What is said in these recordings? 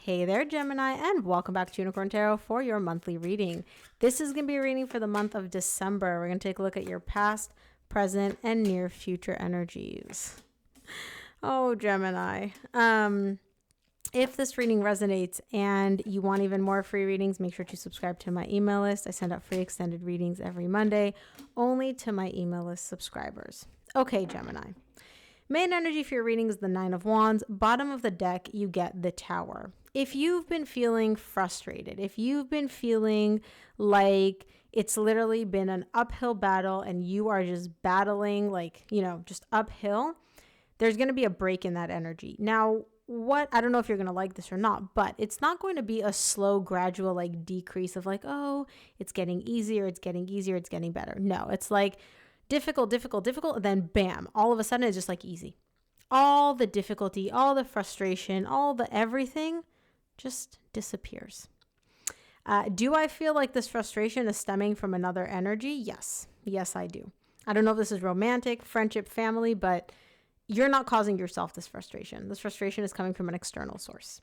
Hey there, Gemini, and welcome back to Unicorn Tarot for your monthly reading. This is going to be a reading for the month of December. We're going to take a look at your past, present, and near future energies. Oh, Gemini. If this reading resonates and you want even more free readings, make sure to subscribe to my email list. I send out free extended readings every Monday, only to my email list subscribers. Okay, Gemini. Main energy for your reading is the Nine of Wands. Bottom of the deck, you get the Tower. If you've been feeling frustrated, if you've been feeling like it's literally been an uphill battle and you are just battling just uphill, there's going to be a break in that energy. Now, I don't know if you're going to like this or not, but it's not going to be a slow, gradual decrease of it's getting easier, it's getting easier, it's getting better. No, it's difficult, and then bam, all of a sudden it's just easy. All the difficulty, all the frustration, all the everything just disappears. Do I feel like this frustration is stemming from another energy? Yes, I do. I don't know if this is romantic, friendship, family, but you're not causing yourself this frustration. This frustration is coming from an external source.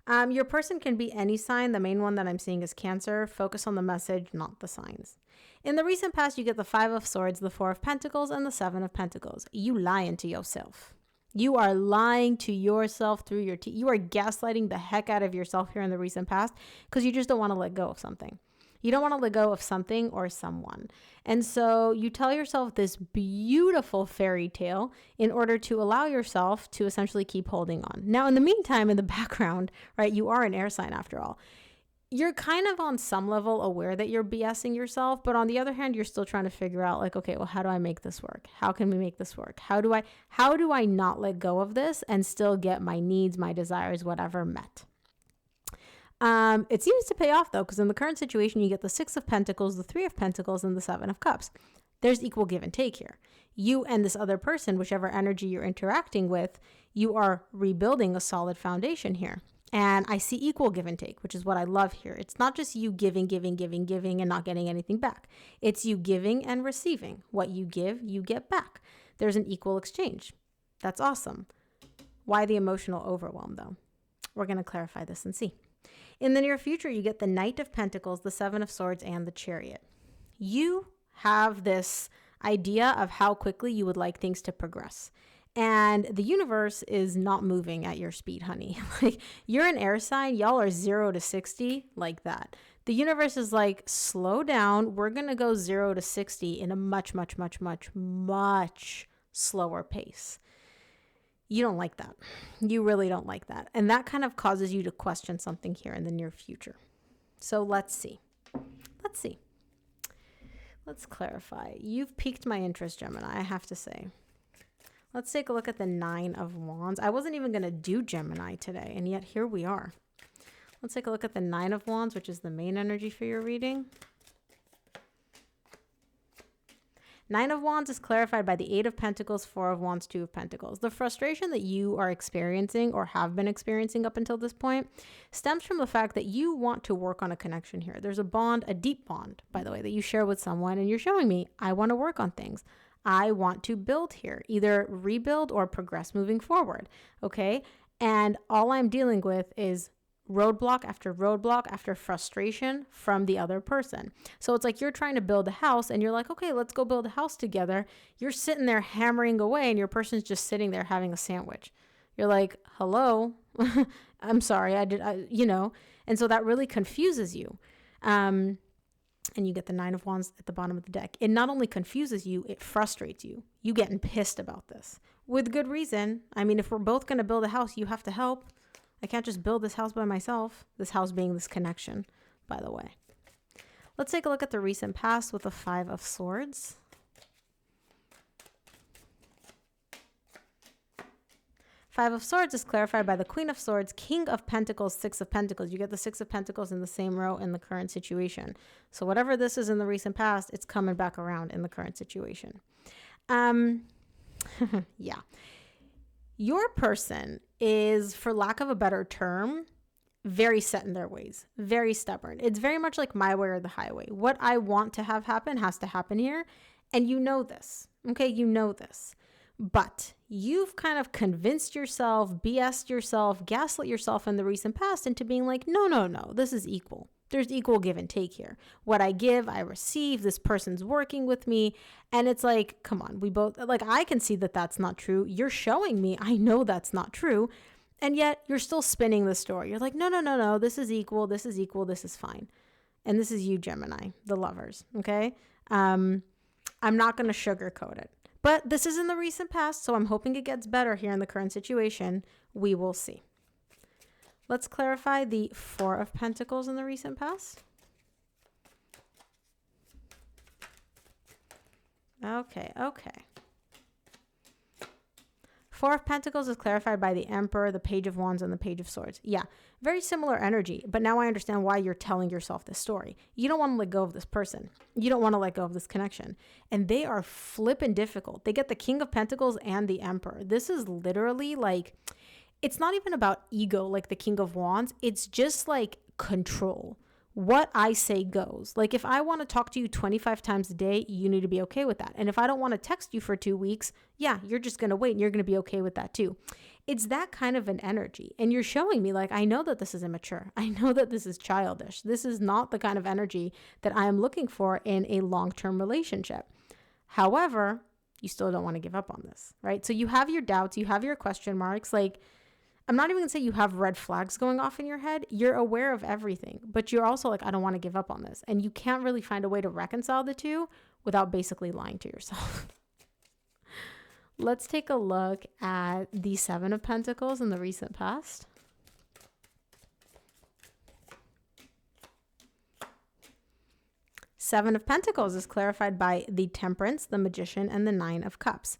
Your person can be any sign. The main one that I'm seeing is Cancer. Focus on the message, not the signs. In the recent past, you get the Five of Swords, the Four of Pentacles, and the Seven of Pentacles. You lying to yourself. You are lying to yourself through your teeth. You are gaslighting the heck out of yourself here in the recent past because you just don't want to let go of something. You don't want to let go of something or someone. And so you tell yourself this beautiful fairy tale in order to allow yourself to essentially keep holding on. Now, in the meantime, in the background, right, you are an air sign after all. You're kind of on some level aware that you're BSing yourself, but on the other hand, you're still trying to figure out okay, well, how do I make this work? How can we make this work? How do I not let go of this and still get my needs, my desires, whatever met? It seems to pay off though, because in the current situation, you get the Six of Pentacles, the Three of Pentacles, and the Seven of Cups. There's equal give and take here. You and this other person, whichever energy you're interacting with, you are rebuilding a solid foundation here. And I see equal give and take, which is what I love here. It's not just you giving, and not getting anything back. It's you giving and receiving. What you give, you get back. There's an equal exchange. That's awesome. Why the emotional overwhelm though? We're going to clarify this and see. In the near future, you get the Knight of Pentacles, the Seven of Swords, and the Chariot. You have this idea of how quickly you would like things to progress. And the universe is not moving at your speed, honey. You're an air sign. Y'all are 0 to 60 like that. The universe is slow down. We're going to go 0 to 60 in a much, much, much, much, much slower pace. You don't like that. You really don't like that. And that kind of causes you to question something here in the near future. So let's see. Let's clarify. You've piqued my interest, Gemini, I have to say. Let's take a look at the Nine of Wands. I wasn't even going to do Gemini today, and yet here we are. Let's take a look at the Nine of Wands, which is the main energy for your reading. Nine of Wands is clarified by the Eight of Pentacles, Four of Wands, Two of Pentacles. The frustration that you are experiencing or have been experiencing up until this point stems from the fact that you want to work on a connection here. There's a bond, a deep bond, by the way, that you share with someone, and you're showing me, I want to work on things. I want to build here, either rebuild or progress moving forward, okay? And all I'm dealing with is roadblock after frustration from the other person. So it's you're trying to build a house and you're okay, let's go build a house together. You're sitting there hammering away and your person's just sitting there having a sandwich. You're hello, I'm sorry, and so that really confuses you. And you get the Nine of Wands at the bottom of the deck. It not only confuses you, it frustrates you. You getting pissed about this with good reason. I mean, if we're both going to build a house, you have to help. I can't just build this house by myself. This house being this connection, by the way. Let's take a look at the recent past with the Five of Swords. Five of Swords is clarified by the Queen of Swords, King of Pentacles, Six of Pentacles. You get the Six of Pentacles in the same row in the current situation. So whatever this is in the recent past, it's coming back around in the current situation. Yeah. Your person is, for lack of a better term, very set in their ways, very stubborn. It's very much like my way or the highway. What I want to have happen has to happen here. And you know this. Okay, you know this. But you've kind of convinced yourself, BS'd yourself, gaslit yourself in the recent past into being like, no, this is equal. There's equal give and take here. What I give, I receive. This person's working with me. And it's like, come on, we both, like, I can see that that's not true. You're showing me, I know that's not true. And yet you're still spinning the story. You're like, no, this is equal. This is equal. This is fine. And this is you, Gemini, the lovers. Okay. I'm not going to sugarcoat it. But this is in the recent past, so I'm hoping it gets better here in the current situation. We will see. Let's clarify the Four of Pentacles in the recent past. Okay. Four of Pentacles is clarified by the Emperor, the Page of Wands, and the Page of Swords. Yeah, very similar energy, but now I understand why you're telling yourself this story. You don't want to let go of this person. You don't want to let go of this connection. And they are flippin' difficult. They get the King of Pentacles and the Emperor. This is literally like, it's not even about ego like the King of Wands. It's just like control. What I say goes. Like if I want to talk to you 25 times a day, you need to be okay with that. And if I don't want to text you for 2 weeks, yeah, you're just going to wait and you're going to be okay with that too. It's that kind of an energy. And you're showing me like, I know that this is immature. I know that this is childish. This is not the kind of energy that I am looking for in a long-term relationship. However, you still don't want to give up on this, right? So you have your doubts, you have your question marks, like, I'm not even going to say you have red flags going off in your head. You're aware of everything, but you're also like, I don't want to give up on this. And you can't really find a way to reconcile the two without basically lying to yourself. Let's take a look at the Seven of Pentacles in the recent past. Seven of Pentacles is clarified by the Temperance, the Magician, and the Nine of Cups.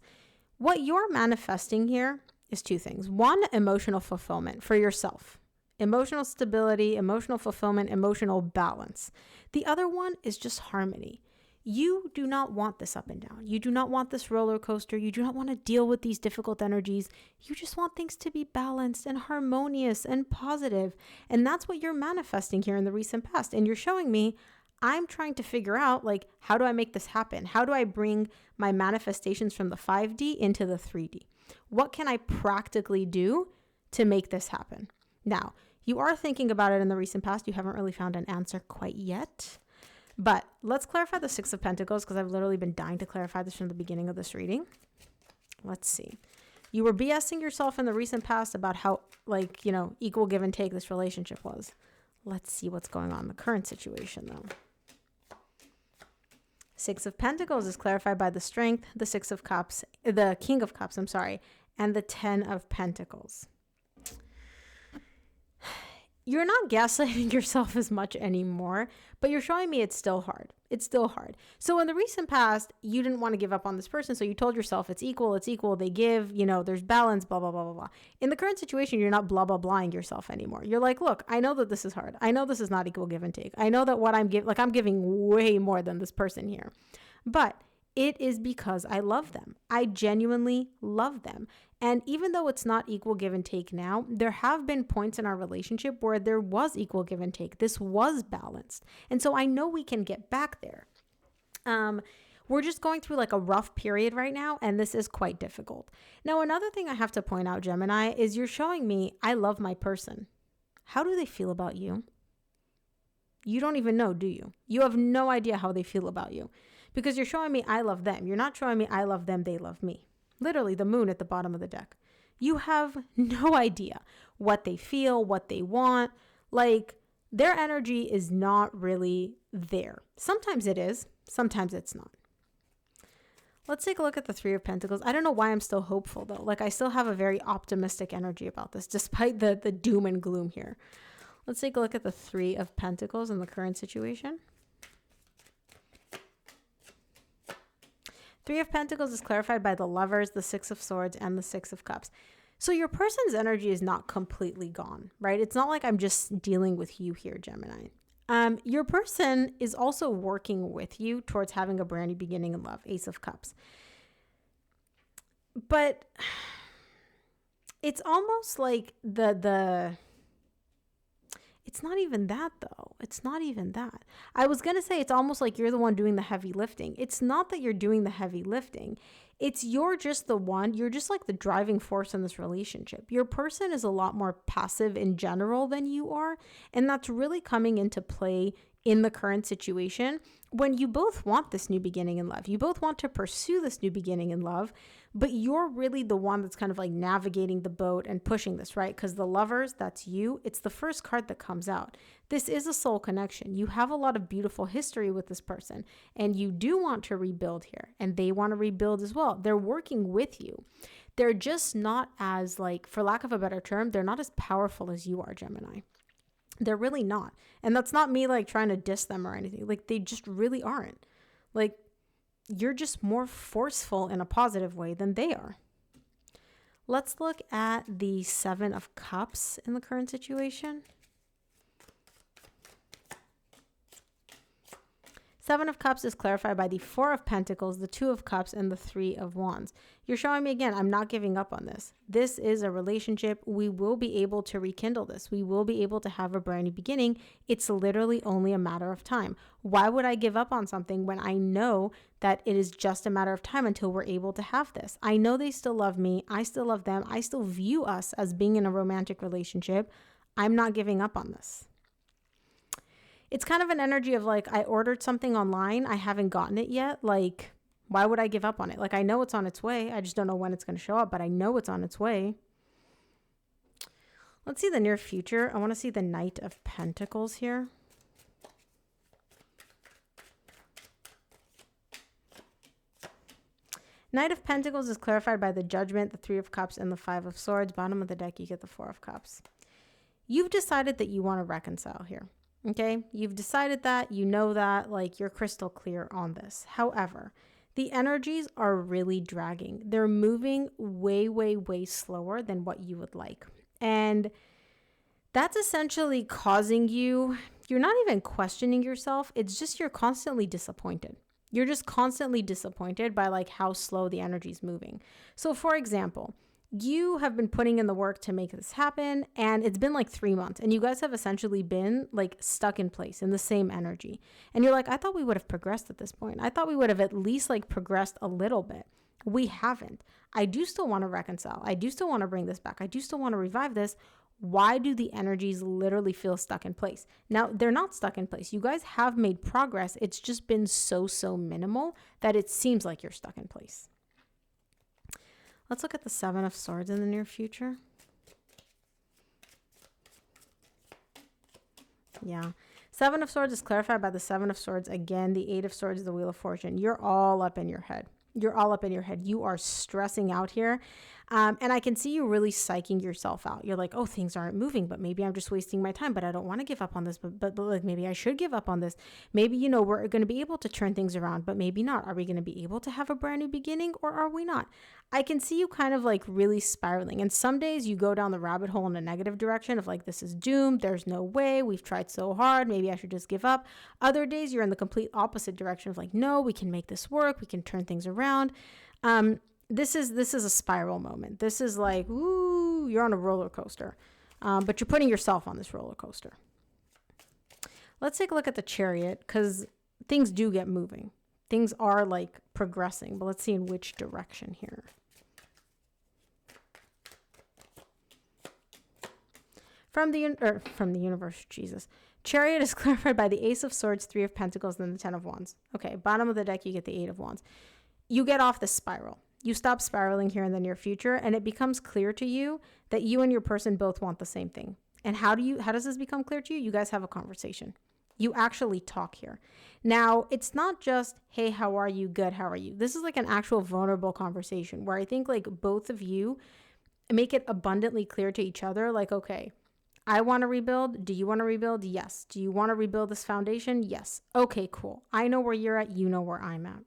What you're manifesting here is two things. One, emotional fulfillment for yourself. Emotional stability, emotional fulfillment, emotional balance. The other one is just harmony. You do not want this up and down. You do not want this roller coaster. You do not want to deal with these difficult energies. You just want things to be balanced and harmonious and positive. And that's what you're manifesting here in the recent past. And you're showing me, I'm trying to figure out, like, how do I make this happen? How do I bring my manifestations from the 5D into the 3D? What can I practically do to make this happen? Now, you are thinking about it in the recent past. You haven't really found an answer quite yet. But let's clarify the Six of Pentacles because I've literally been dying to clarify this from the beginning of this reading. Let's see. You were BSing yourself in the recent past about how, like, equal give and take this relationship was. Let's see what's going on in the current situation, though. Six of Pentacles is clarified by the Strength, the Six of Cups, the King of Cups, and the 10 of Pentacles. You're not gaslighting yourself as much anymore, but you're showing me it's still hard. It's still hard. So in the recent past, you didn't want to give up on this person. So you told yourself it's equal, they give, there's balance, blah, blah, blah, blah, blah. In the current situation, you're not blah, blah, blahing yourself anymore. You're like, look, I know that this is hard. I know this is not equal give and take. I know that what I'm giving, I'm giving way more than this person here. But it is because I love them. I genuinely love them. And even though it's not equal give and take now, there have been points in our relationship where there was equal give and take. This was balanced. And so I know we can get back there. We're just going through like a rough period right now, and this is quite difficult. Now, another thing I have to point out, Gemini, is you're showing me I love my person. How do they feel about you? You don't even know, do you? You have no idea how they feel about you because you're showing me I love them. You're not showing me I love them, they love me. Literally the moon at the bottom of the deck. You have no idea what they feel, what they want. Like, their energy is not really there. Sometimes it is, sometimes it's not. Let's take a look at the Three of Pentacles. I don't know why I'm still hopeful though. Like, I still have a very optimistic energy about this despite the doom and gloom here. Let's take a look at the Three of Pentacles in the current situation. Three of Pentacles is clarified by the Lovers, the Six of Swords, and the Six of Cups. So your person's energy is not completely gone, right? It's not like I'm just dealing with you here, Gemini. Your person is also working with you towards having a brand new beginning in love, Ace of Cups. But it's almost like it's It's not even that, though. It's not even that. I was going to say it's almost like you're the one doing the heavy lifting. It's not that you're doing the heavy lifting. It's you're just like the driving force in this relationship. Your person is a lot more passive in general than you are. And that's really coming into play in the current situation when you both want this new beginning in love. You both want to pursue this new beginning in love, but you're really the one that's kind of like navigating the boat and pushing this, right? Because the Lovers, that's you. It's the first card that comes out. This is a soul connection. You have a lot of beautiful history with this person, and you do want to rebuild here, and they want to rebuild as well. They're working with you. They're just not as, like, for lack of a better term, they're not as powerful as you are, Gemini. They're really not. And that's not me like trying to diss them or anything. Like, they just really aren't. Like, you're just more forceful in a positive way than they are. Let's look at the 7 of Cups in the current situation. 7 of Cups is clarified by the 4 of Pentacles, the 2 of Cups, and the 3 of Wands. You're showing me again, I'm not giving up on this. This is a relationship. We will be able to rekindle this. We will be able to have a brand new beginning. It's literally only a matter of time. Why would I give up on something when I know that it is just a matter of time until we're able to have this? I know they still love me. I still love them. I still view us as being in a romantic relationship. I'm not giving up on this. It's kind of an energy of like, I ordered something online. I haven't gotten it yet. Like, why would I give up on it? Like, I know it's on its way. I just don't know when it's going to show up, but I know it's on its way. Let's see the near future. I want to see the Knight of Pentacles here. Knight of Pentacles is clarified by the Judgment, the 3 of Cups, and the 5 of Swords. Bottom of the deck, you get the 4 of Cups. You've decided that you want to reconcile here. Okay, you've decided that, you know that, like, you're crystal clear on this. However, the energies are really dragging. They're moving way, way, way slower than what you would like. And that's essentially causing you're not even questioning yourself. It's just you're constantly disappointed. You're just constantly disappointed by like how slow the energy is moving. So for example, you have been putting in the work to make this happen, and it's been like 3 months, and you guys have essentially been like stuck in place in the same energy. And you're like, I thought we would have progressed at this point. I thought we would have at least like progressed a little bit. We haven't. I do still want to reconcile. I do still want to bring this back. I do still want to revive this. Why do the energies literally feel stuck in place? Now, they're not stuck in place. You guys have made progress. It's just been so minimal that it seems like you're stuck in place. Let's look at the 7 of Swords in the near future. Yeah. 7 of Swords is clarified by the 7 of Swords. Again, the 8 of Swords is the Wheel of Fortune. You're all up in your head. You're all up in your head. You are stressing out here. And I can see you really psyching yourself out. You're like, oh, things aren't moving, but maybe I'm just wasting my time, but I don't want to give up on this. But like, maybe I should give up on this. Maybe, you know, we're going to be able to turn things around, but maybe not. Are we going to be able to have a brand new beginning, or are we not? I can see you kind of like really spiraling. And some days you go down the rabbit hole in a negative direction of like, this is doomed. There's no way. We've tried so hard. Maybe I should just give up. Other days you're in the complete opposite direction of like, no, we can make this work. We can turn things around. This is a spiral moment. This is like, ooh, you're on a roller coaster, but you're putting yourself on this roller coaster. Let's take a look at the Chariot, because things do get moving. Things are like progressing, but let's see in which direction here. From the universe, Jesus. Chariot is clarified by the Ace of Swords, 3 of Pentacles, and then the 10 of Wands. Okay, bottom of the deck, you get the 8 of Wands. You get off the spiral. You stop spiraling here in the near future, and it becomes clear to you that you and your person both want the same thing. And how does this become clear to you? You guys have a conversation. You actually talk here. Now, it's not just, hey, how are you? Good, how are you? This is like an actual vulnerable conversation where I think like both of you make it abundantly clear to each other, like, okay, I want to rebuild. Do you want to rebuild? Yes. Do you want to rebuild this foundation? Yes. Okay, cool. I know where you're at. You know where I'm at.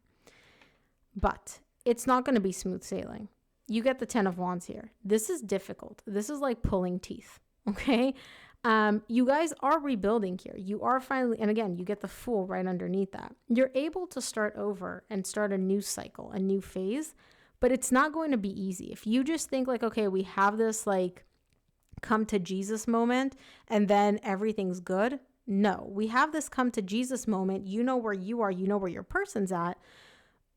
But it's not going to be smooth sailing. You get the 10 of Wands here. This is difficult. This is like pulling teeth, okay? You guys are rebuilding here. You are finally, and again, you get the Fool right underneath that. You're able to start over and start a new cycle, a new phase, but it's not going to be easy. If you just think like, okay, we have this like come to Jesus moment and then everything's good. No, we have this come to Jesus moment. You know where you are, you know where your person's at,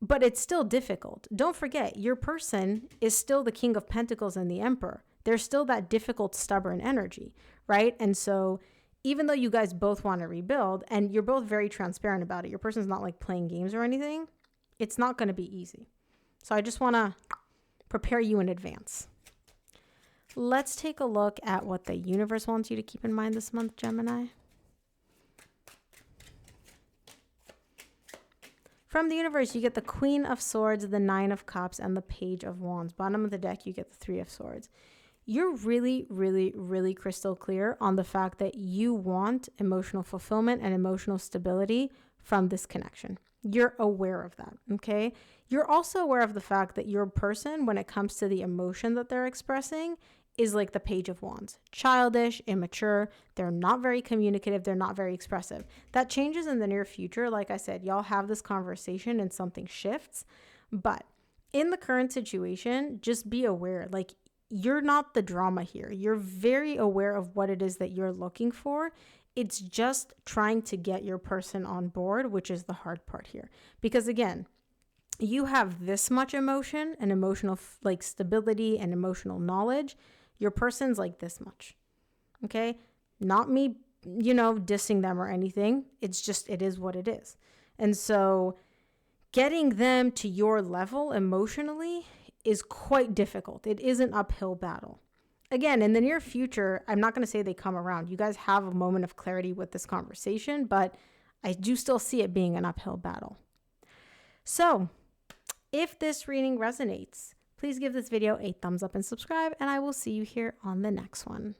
but it's still difficult. Don't forget, your person is still the King of Pentacles and the Emperor. There's still that difficult, stubborn energy, right? And so even though you guys both want to rebuild and you're both very transparent about it, your person's not like playing games or anything, it's not going to be easy. So I just want to prepare you in advance. Let's take a look at what the universe wants you to keep in mind this month, Gemini. From the universe, you get the Queen of Swords, the Nine of Cups, and the Page of Wands. Bottom of the deck, you get the Three of Swords. You're really, really, really crystal clear on the fact that you want emotional fulfillment and emotional stability from this connection. You're aware of that, okay? You're also aware of the fact that your person, when it comes to the emotion that they're expressing, is like the Page of Wands. Childish, immature, they're not very communicative, they're not very expressive. That changes in the near future. Like I said, y'all have this conversation and something shifts. But in the current situation, just be aware, like you're not the drama here. You're very aware of what it is that you're looking for. It's just trying to get your person on board, which is the hard part here. Because again, you have this much emotion and emotional like stability and emotional knowledge. Your person's like this much, okay? Not me, dissing them or anything. It's just, it is what it is. And so getting them to your level emotionally is quite difficult. It is an uphill battle. Again, in the near future, I'm not going to say they come around. You guys have a moment of clarity with this conversation, but I do still see it being an uphill battle. So if this reading resonates, please give this video a thumbs up and subscribe, and I will see you here on the next one.